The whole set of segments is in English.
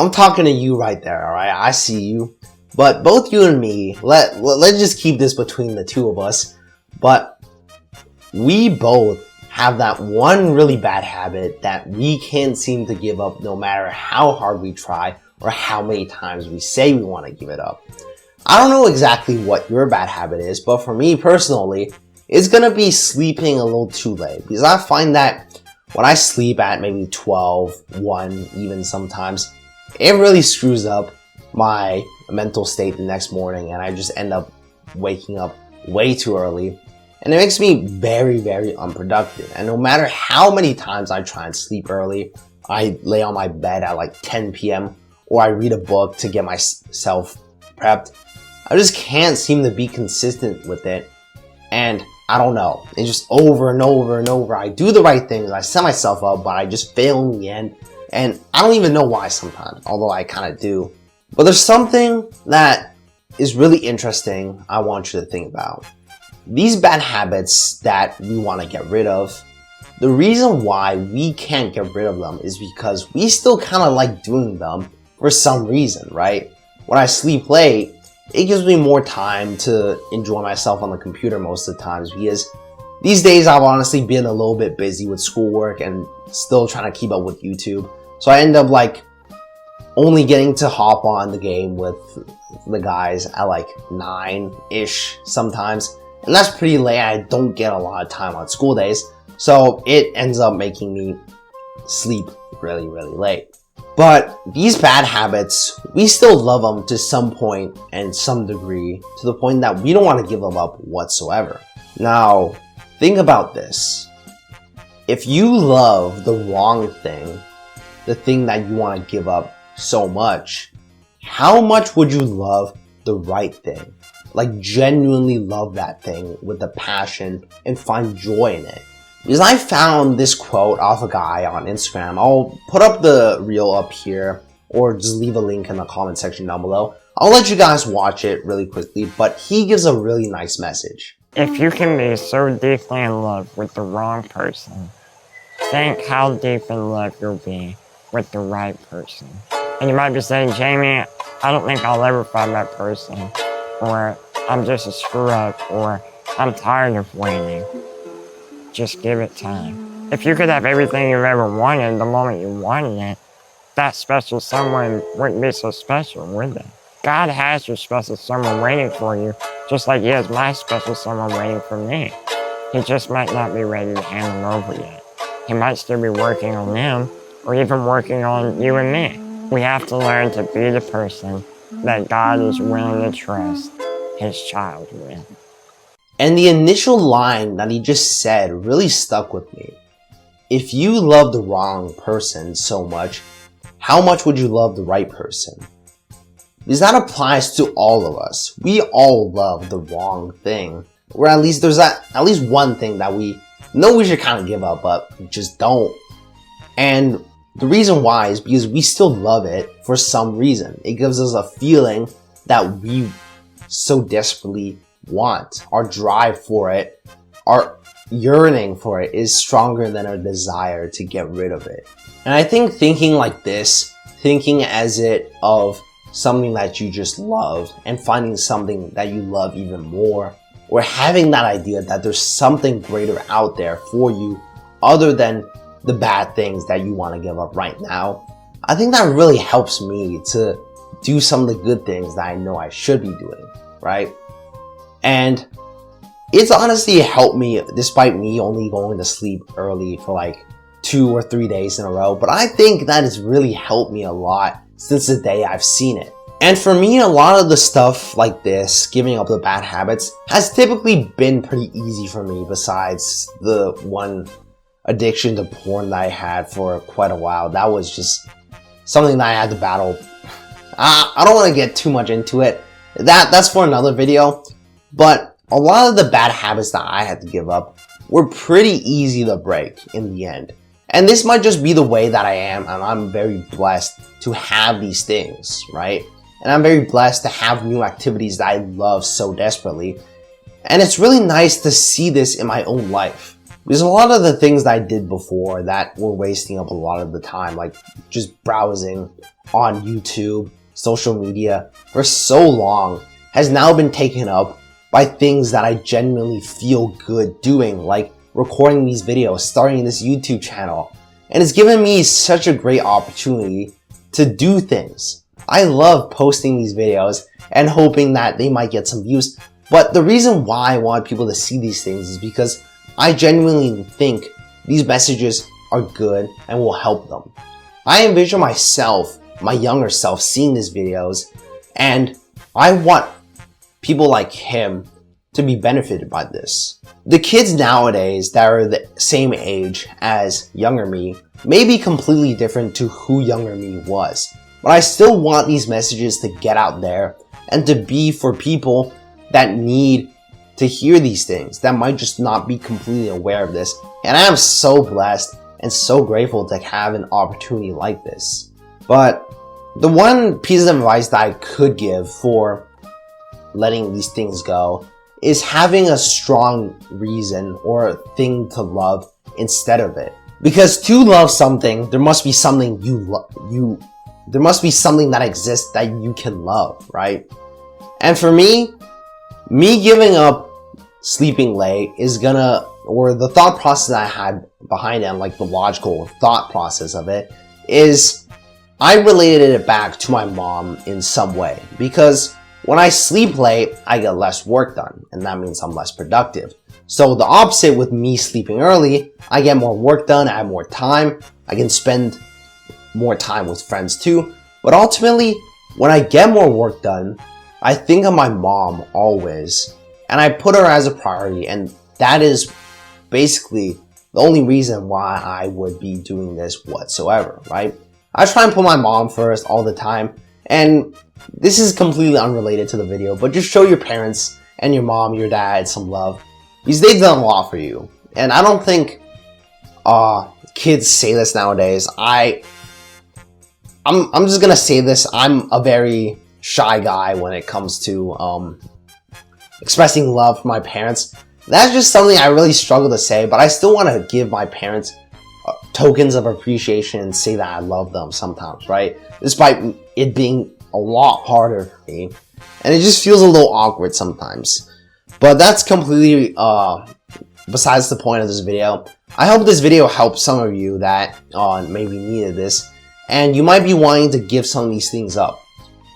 I'm talking to you right there, alright? I see you. But both you and me, let's just keep this between the two of us. But we both have that one really bad habit that we can't seem to give up no matter how hard we try or how many times we say we want to give it up. I don't know exactly what your bad habit is, but for me personally, it's gonna be sleeping a little too late. Because I find that when I sleep at maybe 12, 1 even sometimes, it really screws up my mental state the next morning, and I just end up waking up way too early, and it makes me very, very unproductive. And no matter how many times I try and sleep early, I lay on my bed at like 10 p.m. or I read a book to get myself prepped, I just can't seem to be consistent with it. And I don't know, it's just over and over and over. I do the right things, I set myself up, but I just fail in the end. And I don't even know why sometimes, although I kind of do. But there's something that is really interesting I want you to think about. These bad habits that we want to get rid of, the reason why we can't get rid of them is because we still kind of like doing them for some reason, right? When I sleep late, it gives me more time to enjoy myself on the computer most of the times, because these days I've honestly been a little bit busy with schoolwork and still trying to keep up with YouTube. So I end up like only getting to hop on the game with the guys at like 9-ish sometimes. And that's pretty late. I don't get a lot of time on school days. So it ends up making me sleep really, really late. But these bad habits, we still love them to some point and some degree, to the point that we don't want to give them up whatsoever. Now, think about this. If you love the wrong thing, the thing that you want to give up so much, how much would you love the right thing? Like genuinely love that thing with a passion and find joy in it. Because I found this quote off a guy on Instagram. I'll put up the reel up here or just leave a link in the comment section down below. I'll let you guys watch it really quickly, but he gives a really nice message. If you can be so deeply in love with the wrong person, think how deep in love you'll be with the right person. And you might be saying, Jamie, I don't think I'll ever find that person, or I'm just a screw up, or I'm tired of waiting. Just give it time. If you could have everything you've ever wanted the moment you wanted it, that special someone wouldn't be so special, would they? God has your special someone waiting for you, just like he has my special someone waiting for me. He just might not be ready to hand them over yet. He might still be working on them, or even working on you and me. We have to learn to be the person that God is willing to trust his child with. And the initial line that he just said really stuck with me. If you love the wrong person so much, how much would you love the right person? Because that applies to all of us. We all love the wrong thing. Or at least there's at least one thing that we know we should kind of give up, but we just don't. And the reason why is because we still love it for some reason. It gives us a feeling that we so desperately want. Our drive for it, our yearning for it is stronger than our desire to get rid of it. And I think thinking like this, thinking as it of something that you just love and finding something that you love even more, or having that idea that there's something greater out there for you other than the bad things that you want to give up right now, I think that really helps me to do some of the good things that I know I should be doing, right? And it's honestly helped me, despite me only going to sleep early for like 2 or 3 days in a row. But I think that has really helped me a lot since the day I've seen it. And for me, a lot of the stuff like this, giving up the bad habits, has typically been pretty easy for me, besides the one addiction to porn that I had for quite a while. That was just something that I had to battle. I don't want to get too much into it. That's for another video. But a lot of the bad habits that I had to give up were pretty easy to break in the end. And this might just be the way that I am, and I'm very blessed to have these things, right? And I'm very blessed to have new activities that I love so desperately. And it's really nice to see this in my own life. Because a lot of the things that I did before that were wasting up a lot of the time, like just browsing on YouTube, social media for so long, has now been taken up by things that I genuinely feel good doing, like recording these videos, starting this YouTube channel. And it's given me such a great opportunity to do things. I love posting these videos and hoping that they might get some views. But the reason why I want people to see these things is because I genuinely think these messages are good and will help them. I envision myself, my younger self, seeing these videos, and I want people like him to be benefited by this. The kids nowadays that are the same age as younger me may be completely different to who younger me was. But I still want these messages to get out there and to be for people that need to hear these things, that might just not be completely aware of this. And I am so blessed and so grateful to have an opportunity like this. But the one piece of advice that I could give for letting these things go is having a strong reason or a thing to love instead of it. Because to love something, there must be something there must be something that exists that you can love, right? And for me giving up sleeping late is gonna, or the thought process I had behind it, and like the logical thought process of it, is I related it back to my mom in some way. Because when I sleep late, I get less work done, and that means I'm less productive. So the opposite with me sleeping early, I get more work done, I have more time, I can spend more time with friends too. But ultimately, when I get more work done, I think of my mom always, and I put her as a priority, and that is basically the only reason why I would be doing this whatsoever, right? I try and put my mom first all the time, and this is completely unrelated to the video, but just show your parents and your mom, your dad some love, because they've done a lot for you. And I don't think kids say this nowadays. I'm just gonna say this. I'm a very shy guy when it comes to expressing love for my parents. That's just something I really struggle to say, but I still want to give my parents tokens of appreciation and say that I love them sometimes, right? Despite it being a lot harder for me, and it just feels a little awkward sometimes. But that's completely besides the point of this video. I hope this video helped some of you that maybe needed this, and you might be wanting to give some of these things up.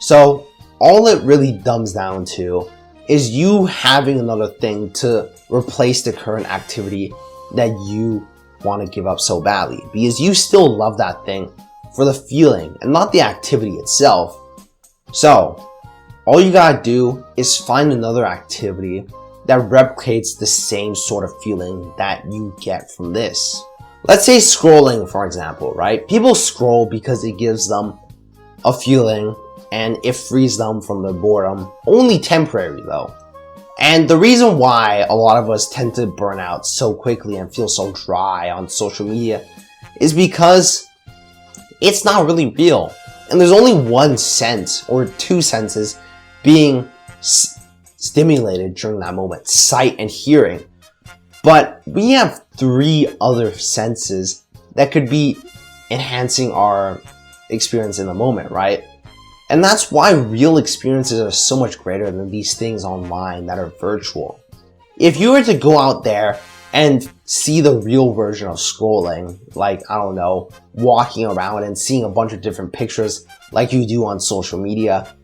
So all it really dumbs down to is you having another thing to replace the current activity that you want to give up so badly, because you still love that thing for the feeling and not the activity itself. So all you gotta do is find another activity that replicates the same sort of feeling that you get from this. Let's say scrolling, for example, right? People scroll because it gives them a feeling and it frees them from their boredom. Only temporary though. And the reason why a lot of us tend to burn out so quickly and feel so dry on social media is because it's not really real. And there's only one sense or two senses being stimulated during that moment: sight and hearing. But we have three other senses that could be enhancing our experience in the moment, right? And that's why real experiences are so much greater than these things online that are virtual. If you were to go out there and see the real version of scrolling, like, I don't know, walking around and seeing a bunch of different pictures like you do on social media,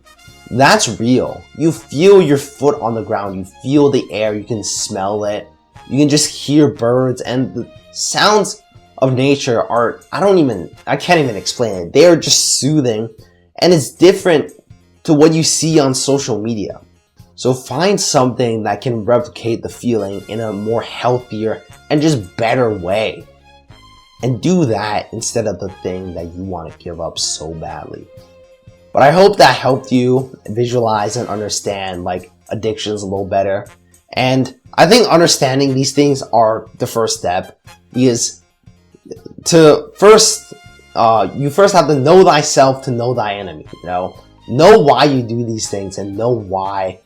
that's real. You feel your foot on the ground, you feel the air, you can smell it, you can just hear birds, and the sounds of nature are, I can't even explain it. They are just soothing, and it's different to what you see on social media. So find something that can replicate the feeling in a more healthier and just better way. And do that instead of the thing that you want to give up so badly. But I hope that helped you visualize and understand like addictions a little better. And I think understanding these things are the first step, because you first have to know thyself to know thy enemy, know why you do these things and know why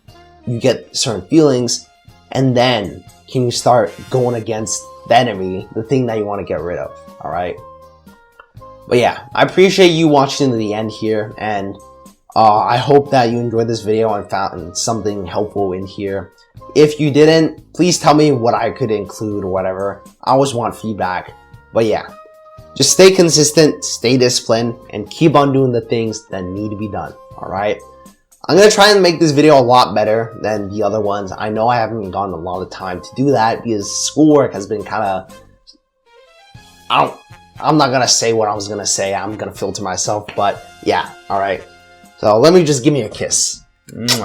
you get certain feelings, and then can you start going against the enemy, the thing that you want to get rid of, alright? But yeah, I appreciate you watching to the end here, and I hope that you enjoyed this video and found something helpful in here. If you didn't, please tell me what I could include or whatever. I always want feedback. But yeah, just stay consistent, stay disciplined, and keep on doing the things that need to be done, alright? I'm going to try and make this video a lot better than the other ones. I know I haven't gotten a lot of time to do that because schoolwork has been kind of... I'm not going to say what I was going to say. I'm going to filter myself, but yeah, alright. So let me just give me a kiss. Mwah.